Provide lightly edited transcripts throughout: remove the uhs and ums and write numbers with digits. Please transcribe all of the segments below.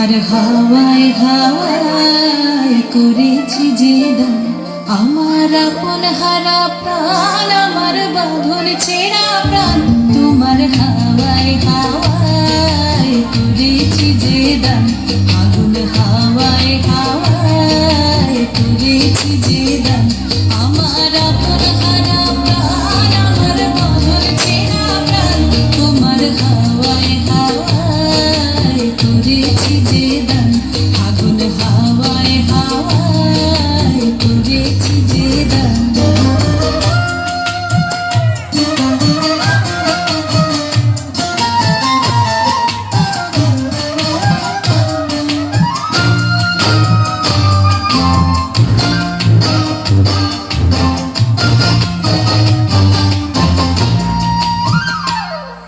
তোমার হাওয়ায় হাওয়ায় করেছি যে দান, আমার আপন হারা প্রাণ, আমার বাঁধন ছেঁড়া প্রাণ। তোমার হাওয়ায় হাওয়ায় করেছি যে দান, আগুন হাওয়ায় হাওয়ায় করেছি যে দান, আমার আপন হারা প্রাণ, আমার বাঁধন ছেঁড়া প্রাণ। তোমার হাওয়ায় হাওয়ায় করেছি যে দান, আগুন হাওয়ায় হাওয়ায় করেছি যে দান।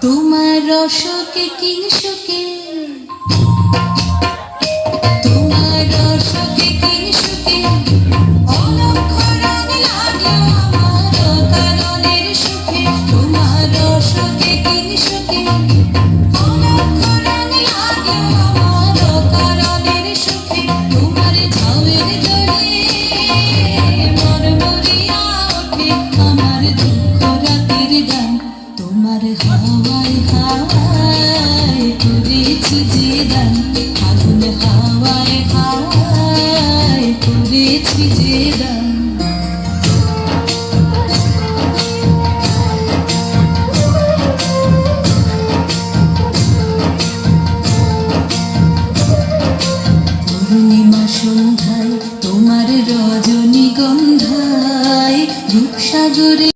তোমার রসকে কিংসুকে, তোমার রসকে কিংসুকে অলক্ষ রং লাগলো আমার কাননের সুখে। তোমার রসকে কিংসুকে অলক্ষ রং লাগলো আমার কাননের সুখে। তোমার ঝাউয়ের জলে মরমরিয়া ওঠে আমার দুঃখ রাতের গান। তোমার হাওয়ায় হাওয়ায় করেছি যে দান, আগুন হাওয়ায় হাওয়ায় করেছি যে দান। পূর্ণিমা সন্ধ্যায় তোমার রজনীগন্ধায় রূপসাগরে